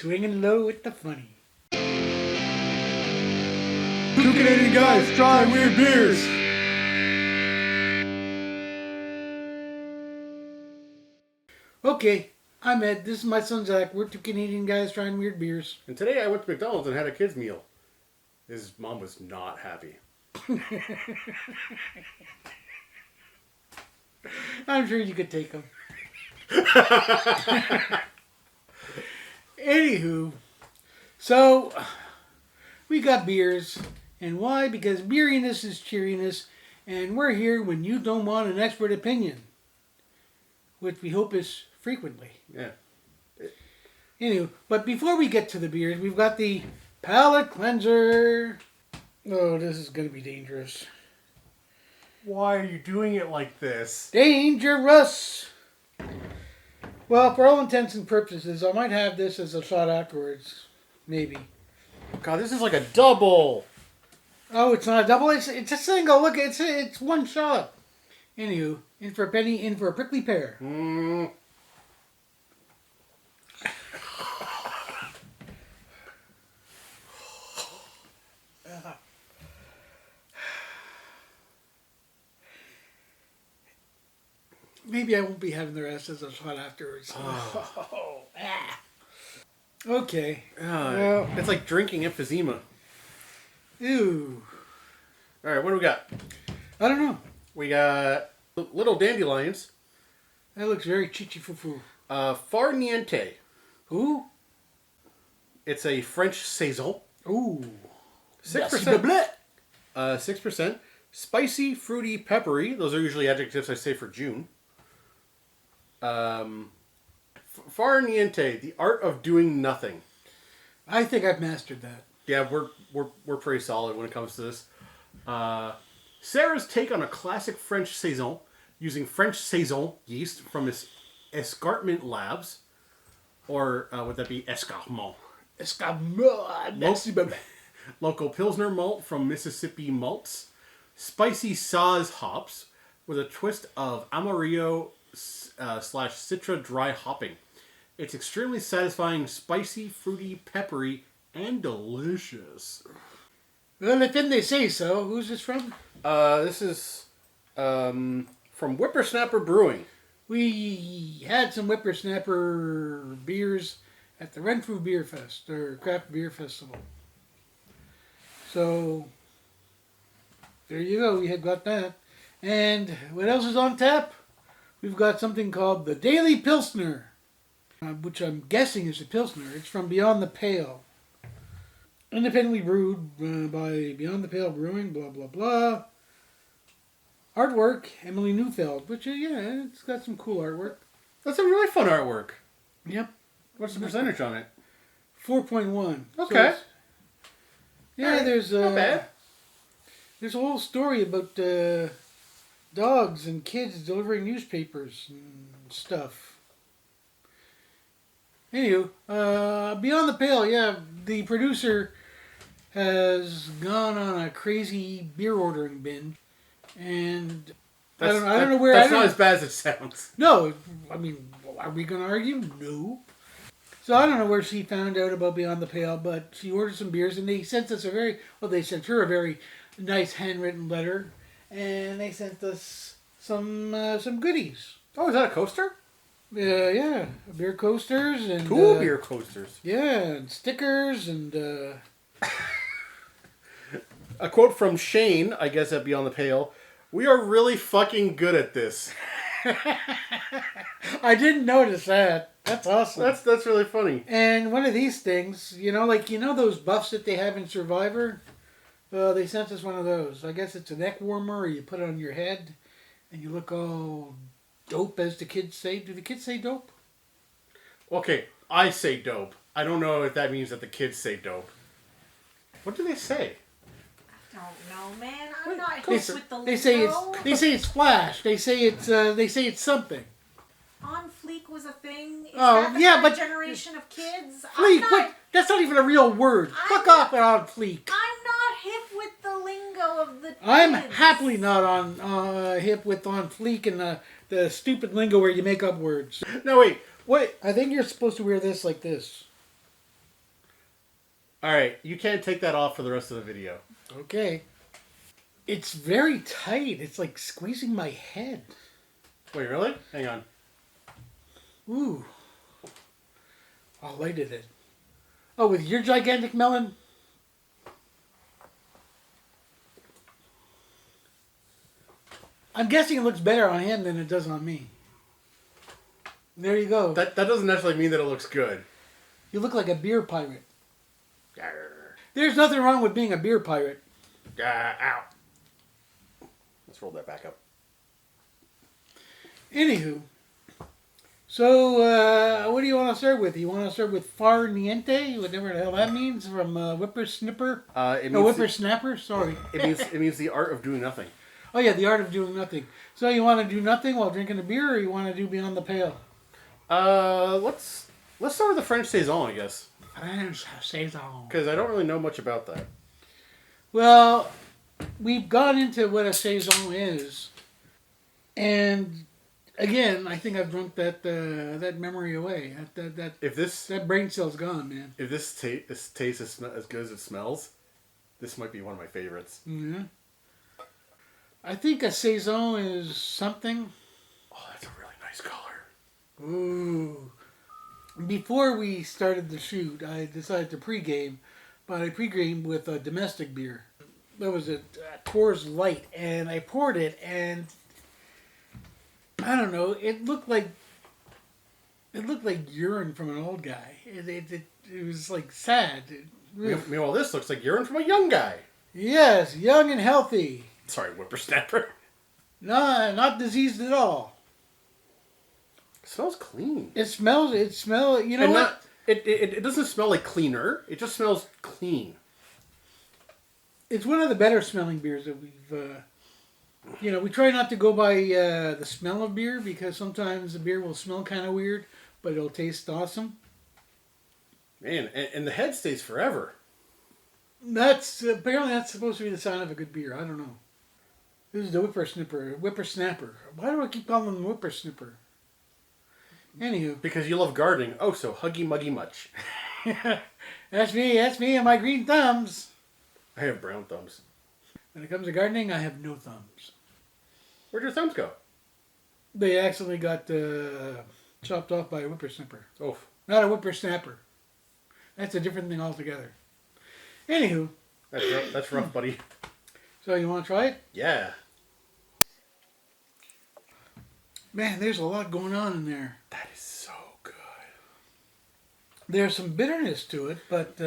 Swinging low with the funny. Two Canadian guys trying weird beers. Okay, I'm Ed. This is my son Zach. We're two Canadian guys trying weird beers. And today I went to McDonald's and had a kid's meal. His mom was not happy. I'm sure you could take them. Anywho, so we got beers. And why? Because beeriness is cheeriness. And we're here when you don't want an expert opinion. Which we hope is frequently. Yeah. Anyway, but before we get to the beers, we've got the palate cleanser. Oh, this is going to be dangerous. Why are you doing it like this? Dangerous! Well, for all intents and purposes, I might have this as a shot afterwards. Maybe. God, this is like a double. Oh, it's not a double. It's a single. Look, it's one shot. Anywho, in for a penny, in for a prickly pear. Maybe I won't be having the rest as a shot afterwards. Okay. Well, It's like drinking emphysema. ew. Alright, what do we got? I don't know. We got little dandelions. That looks very chichi-foo-foo. Far Niente. Ooh. It's a French Saison. Ooh. 6%. 6%. Spicy, fruity, peppery. Those are usually adjectives I say for June. Far Niente, the art of doing nothing. I think I've mastered that. Yeah, we're pretty solid when it comes to this. Sarah's take on a classic French Saison using French Saison yeast from his Escarpment Labs. Or would that be Escarpment? Local Pilsner malt from Mississippi malts. Spicy Saaz hops with a twist of Amarillo / Citra dry hopping. It's extremely satisfying, spicy, fruity, peppery, and delicious. Well, if then they say so. Who's this from? This is from Whiprsnapr Brewing. We had some Whiprsnapr beers at the Renfrew Beer Fest, or Craft Beer Festival. So, there you go. We had got that. And what else is on tap? We've got something called the Daily Pilsner, which I'm guessing is a Pilsner. It's from Beyond the Pale. Independently brewed by Beyond the Pale Brewing, blah, blah, blah. Artwork, Emily Neufeld, which, it's got some cool artwork. That's a really fun artwork. Yep. What's the percentage on it? 4.1. Okay. So yeah, Right. there's Not bad. There's a whole story about dogs and kids delivering newspapers and stuff. Anywho, Beyond the Pale, yeah, the producer has gone on a crazy beer ordering binge, and I don't know where. That's not as bad as it sounds. No, I mean, are we going to argue? No. So I don't know where she found out about Beyond the Pale, but she ordered some beers, and they sent us they sent her a very nice handwritten letter, and they sent us some goodies. Oh, is that a coaster? Yeah, beer coasters and Cool beer coasters. Yeah, and stickers and. A quote from Shane, I guess at Beyond the Pale. We are really fucking good at this. I didn't notice that. That's awesome. That's really funny. And one of these things, those buffs that they have in Survivor? They sent us one of those. I guess it's a neck warmer, or you put it on your head, and you look all dope, as the kids say. Do the kids say dope? Okay, I say dope. I don't know if that means that the kids say dope. What do they say? I don't know, man. I'm not hip with the lingo. They say it's flash. They say it's something. On Fleek was a thing. Is Oh, that the yeah, current but- generation of kids? Fleek, that's not even a real word. Fuck off on fleek. I'm not hip with the lingo of the kids. I'm happily not on hip with on fleek and the stupid lingo where you make up words. No, wait. What? I think you're supposed to wear this like this. All right, you can't take that off for the rest of the video. Okay. It's very tight. It's like squeezing my head. Wait, really? Hang on. Ooh. How light is it? Oh, with your gigantic melon? I'm guessing it looks better on him than it does on me. There you go. That doesn't necessarily mean that it looks good. You look like a beer pirate. Yarr. There's nothing wrong with being a beer pirate. Ow. Let's roll that back up. Anywho. So, what do you want to start with? You want to start with Far Niente, whatever the hell that means, from Whiprsnapr? Whippersnapper, sorry. It means the art of doing nothing. Oh yeah, the art of doing nothing. So you want to do nothing while drinking a beer, or you want to do Beyond the Pale? Let's start with the French Saison, I guess. French Saison. Because I don't really know much about that. Well, we've gone into what a Saison is. And again, I think I've drunk that memory away. That brain cell's gone, man. If this tastes as good as it smells, this might be one of my favorites. Yeah. I think a Saison is something. Oh, that's a really nice color. Ooh. Before we started the shoot, I decided to pregame, but I pregamed with a domestic beer. That was a Coors Light, and I poured it, and I don't know, it looked like urine from an old guy. It was like sad. Meanwhile, this looks like urine from a young guy. Yes, young and healthy. Sorry, whippersnapper. No, not diseased at all. It smells clean. It smells, you know and what? It doesn't smell like cleaner. It just smells clean. It's one of the better smelling beers that we've, we try not to go by the smell of beer because sometimes the beer will smell kind of weird, but it'll taste awesome. Man, and the head stays forever. Apparently that's supposed to be the sign of a good beer. I don't know. This is the Whippersnapper. Why do I keep calling them Whippersnapper? Anywho. Because you love gardening. Oh, so huggy muggy much. That's me and my green thumbs. I have brown thumbs. When it comes to gardening, I have no thumbs. Where'd your thumbs go? They accidentally got chopped off by a whippersnapper. Oh. Not a whippersnapper. That's a different thing altogether. Anywho. That's rough, buddy. So you want to try it? Yeah. Man, there's a lot going on in there. That is so good. There's some bitterness to it, but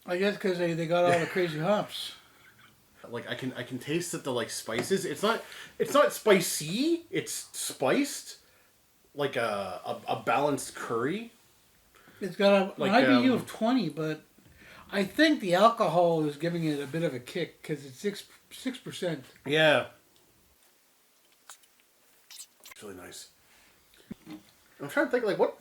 I guess because they got all the crazy hops. Like I can taste that the spices. It's not spicy. It's spiced, like a balanced curry. It's got an IBU of 20, but I think the alcohol is giving it a bit of a kick because it's 6%. Yeah. It's really nice. I'm trying to think what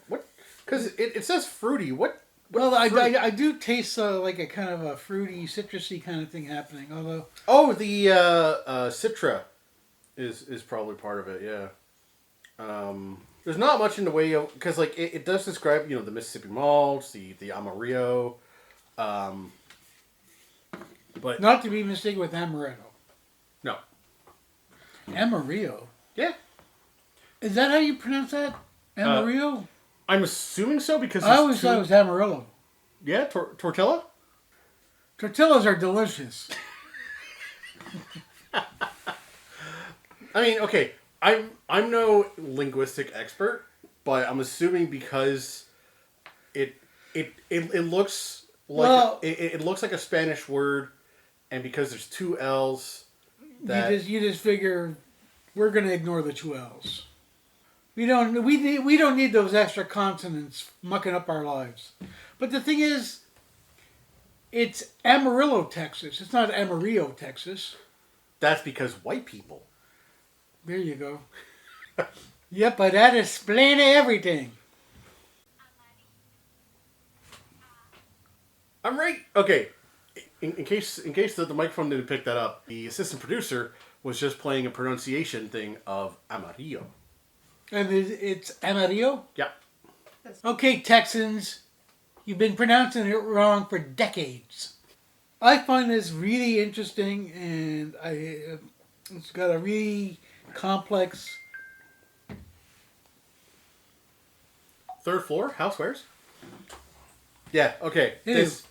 because it says fruity. What? Well, I do taste like a kind of a fruity, citrusy kind of thing happening. Although the Citra is probably part of it. Yeah. There's not much in the way of because it does describe the Mississippi malts, the Amarillo, but not to be mistaken with Amaretto. No. Amarillo. Yeah. Is that how you pronounce that? Amarillo? I'm assuming so because I always thought it was Amarillo. Yeah, tortilla? Tortillas are delicious. I mean, okay, I'm no linguistic expert, but I'm assuming because it looks like it looks like a Spanish word, and because there's two L's, that you just figure we're gonna ignore the two L's. We don't need those extra consonants mucking up our lives. But the thing is, it's Amarillo, Texas. It's not Amarillo, Texas. That's because white people. There you go. Yep, but that explains everything. I'm right. Okay. In case that the microphone didn't pick that up, the assistant producer was just playing a pronunciation thing of Amarillo. And it's Amarillo? Yeah. Okay, Texans. You've been pronouncing it wrong for decades. I find this really interesting, and it's got a really complex. Third floor, housewares. Yeah. Okay.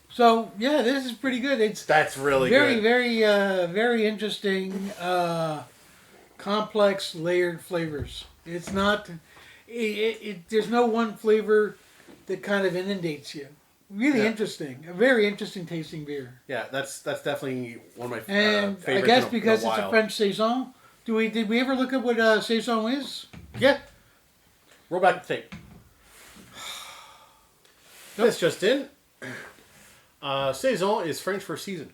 So yeah, this is pretty good. That's really very, good. very interesting, complex, layered flavors. It's not. There's no one flavor that kind of inundates you. Really interesting. A very interesting tasting beer. Yeah, that's definitely one of my And favorites. I guess because it's a French Saison, did we ever look at what Saison is? Yeah. Roll back the tape. This just in. Saison is French for season.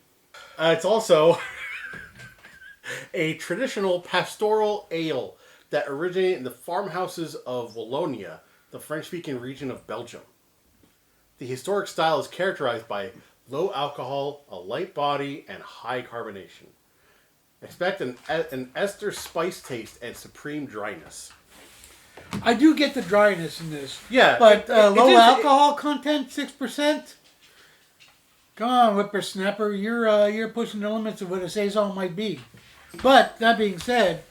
It's also a traditional pastoral ale that originated in the farmhouses of Wallonia, the French-speaking region of Belgium. The historic style is characterized by low alcohol, a light body, and high carbonation. Expect an ester spice taste and supreme dryness. I do get the dryness in this. Yeah, But low alcohol content, 6%. Come on, Whiprsnapper, you're pushing the limits of what a Saison might be. But that being said,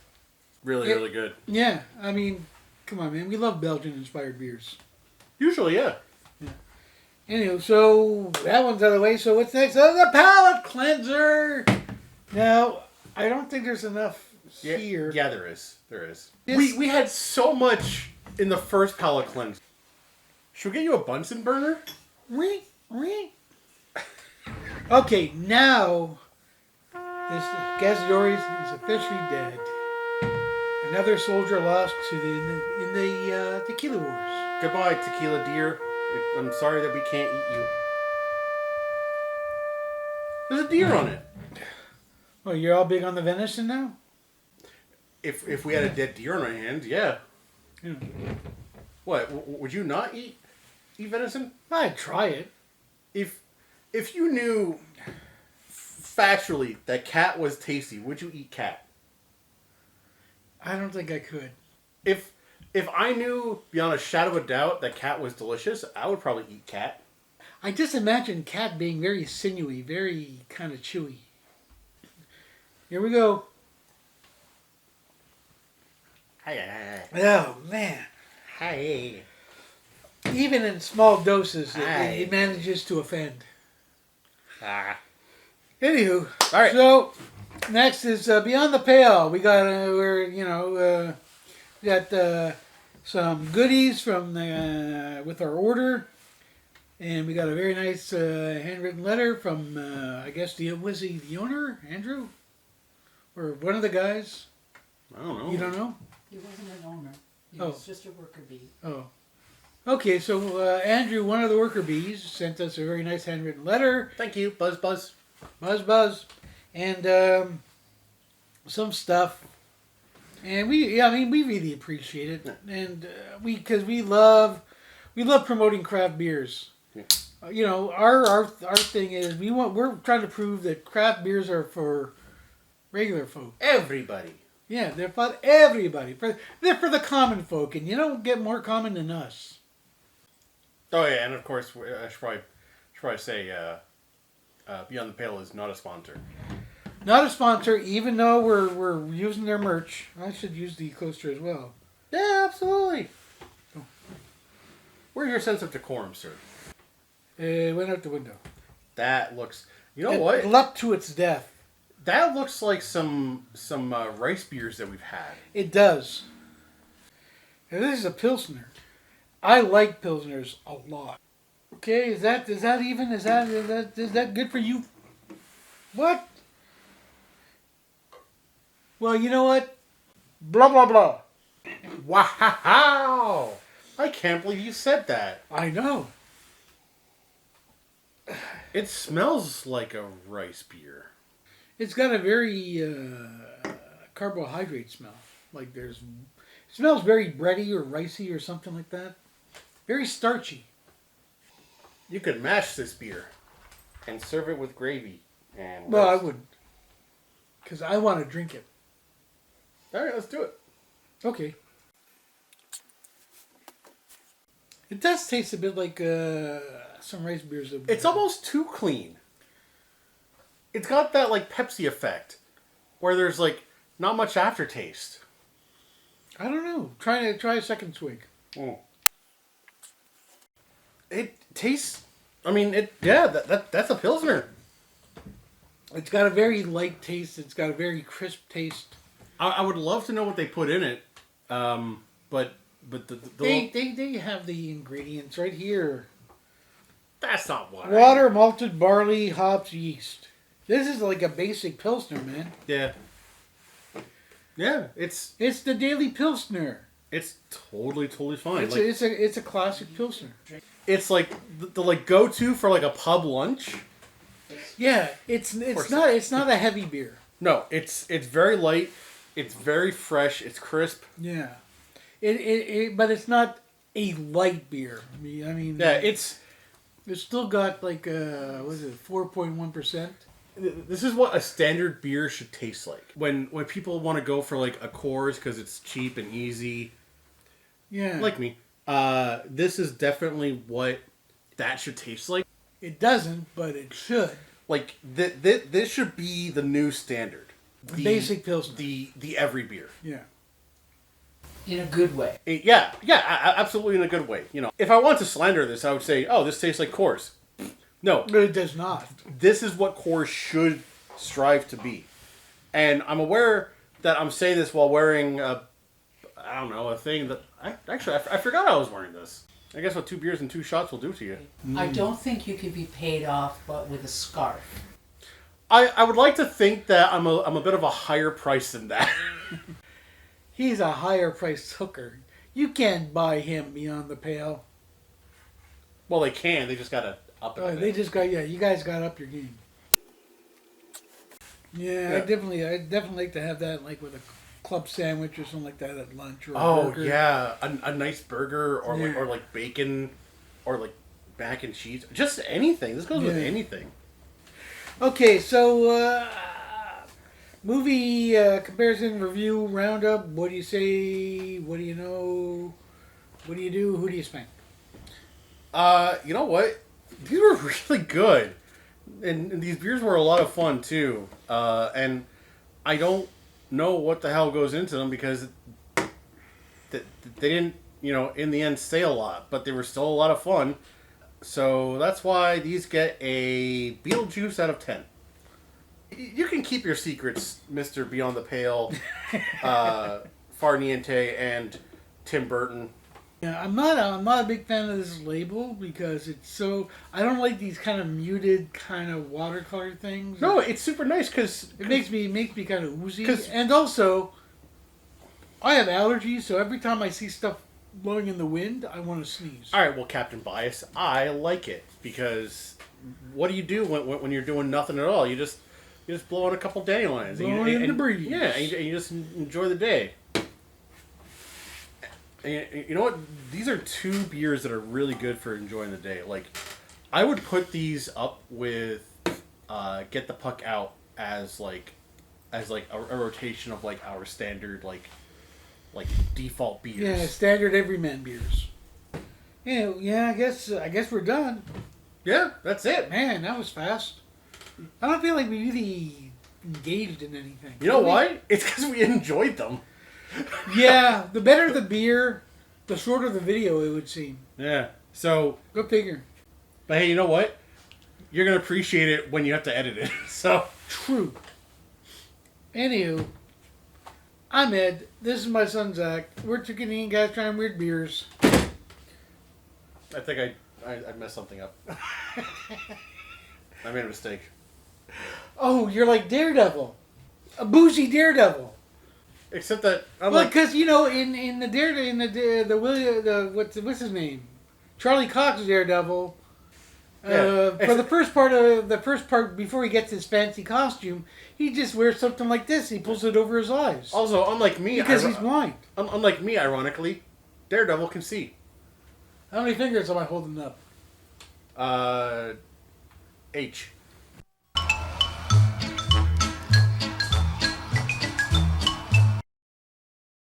really good. Yeah, I mean, come on, man, we love Belgian-inspired beers. Usually, yeah. Anyway, so that one's out of the way. So what's next? Oh, the palate cleanser. Now, I don't think there's enough here. Yeah, there is. There is. This- We had so much in the first palate cleanse. Should we get you a Bunsen burner? Ring. Okay, now this Gazadores is officially dead. Another soldier lost to in the Tequila Wars. Goodbye, tequila deer. I'm sorry that we can't eat you. There's a deer on it. Oh, you're all big on the venison now? If we had a dead deer on our hands, yeah. Yeah. What? Would you not eat venison? I'd try it. If you knew factually that cat was tasty, would you eat cat? I don't think I could. If I knew beyond a shadow of a doubt that cat was delicious, I would probably eat cat. I just imagine cat being very sinewy, very kind of chewy. Here we go. Oh, man. Hey. Even in small doses, it manages to offend. Anywho, All right. so next is Beyond the Pale. We got some goodies from with our order, and we got a very nice handwritten letter from I guess was he the owner, Andrew, or one of the guys? I don't know. You don't know? He wasn't an owner. He was just a worker bee. Oh. Okay, so Andrew, one of the worker bees, sent us a very nice handwritten letter. Thank you. Buzz. Buzz. And some stuff. And we really appreciate it. And because we love promoting craft beers. Yeah. Our thing is we're trying to prove that craft beers are for regular folk. Everybody. Yeah, they're for everybody. They're for the common folk, and you don't get more common than us. Oh yeah, and of course I should probably say Beyond the Pale is not a sponsor. Not a sponsor, even though we're using their merch. I should use the coaster as well. Yeah, absolutely. Where's your sense of decorum, sir? It went out the window. That looks. You know what? It leapt to its death. That looks like some rice beers that we've had. It does. Now, this is a Pilsner. I like Pilsners a lot. Okay, is that good for you? What? Well, you know what? Blah blah blah. Wow! I can't believe you said that. I know. It smells like a rice beer. It's got a very carbohydrate smell. Like it smells very bready or ricey or something like that. Very starchy. You could mash this beer and serve it with gravy. And Well, I wouldn't. Because I want to drink it. All right, let's do it. Okay. It does taste a bit like some rice beers. That It's almost too clean. It's got that like Pepsi effect, where there's like not much aftertaste. I don't know. Try a second swig. Mm. It tastes. I mean, that's a Pilsner. It's got a very light taste. It's got a very crisp taste. I would love to know what they put in it, but They have the ingredients right here. that's not what. Water, malted barley, hops, yeast. This is like a basic Pilsner, man. Yeah. Yeah, it's It's the Daily Pilsner. totally fine. It's a classic Pilsner. It's like the like go to for like a pub lunch. Yeah, it's not a heavy beer. No, it's very light. It's very fresh. It's crisp. Yeah, but it's not a light beer. I mean, Yeah, it's still got like what is it, 4.1%? this is what a standard beer should taste like. When people want to go for like a Coors because it's cheap and easy, Yeah, like me, this is definitely what that should taste like. it doesn't, but it should. Like this should be the new standard. The Basic Pilsner. The every beer. Yeah. In a good way. Absolutely in a good way. You know, if I want to slander this, I would say, "Oh, this tastes like Coors." No, But it does not. this is what Coors should strive to be. And I'm aware that I'm saying this while wearing a thing that I forgot I was wearing this. I guess what 2 beers and 2 shots will do to you. I don't think you could be paid off, but with a scarf. I would like to think that I'm a bit of a higher price than that. He's a higher priced hooker. You can't buy him beyond the pale. Well, they can. They just gotta up it. a They bit. just got you guys got up your game. Yeah, Yeah. I definitely like to have that like with a club sandwich or something like that at lunch or a Oh burger. yeah, a nice burger or Yeah. like bacon, or like mac and cheese. Just anything. This goes with Yeah. anything. Okay, so movie comparison review roundup. What do you say? What do you know? What do you do? Who do you spank? You know what? These were really good, and these beers were a lot of fun too. And I don't know what the hell goes into them because they didn't, in the end, say a lot, but they were still a lot of fun. So that's why these get a Beetlejuice out of 10. You can keep your secrets, Mr. Beyond the Pale, Far Niente, and Tim Burton. Yeah, I'm not a big fan of this label because it's so. I don't like these kind of muted kind of watercolor things. No, it's super nice because It makes me kind of woozy, 'Cause- and also, I have allergies, so every time I see stuff blowing in the wind, I want to sneeze. All right, well, Captain Bias, I like it because what do you do when you're doing nothing at all? You just blow on a couple dandelions. Blowing in the breeze. Yeah, and you just enjoy the day. And you know what? These are 2 beers that are really good for enjoying the day. Like, I would put these up with Get the Puck Out as a rotation of like our standard like default beers. Yeah, standard everyman beers. Yeah. I guess we're done. Yeah, that's it. Man, that was fast. I don't feel like we really engaged in anything. You know why? It's because we enjoyed them. Yeah, the better the beer, the shorter the video it would seem. Yeah. So, Go figure. but hey, you know what? You're gonna appreciate it when you have to edit it. So, True. Anywho, I'm Ed. This is my son Zach. We're two Canadian guys trying weird beers. I think I messed something up. I made a mistake. Oh, you're like Daredevil, a bougie Daredevil. Except that I'm Well, like, because in the Daredevil, what's his name, Charlie Cox Daredevil. Yeah. For the first part before he gets his fancy costume, he just wears something like this. He pulls it over his eyes also unlike me, because he's blind. unlike me, ironically, Daredevil can see. How many fingers am I holding up? H.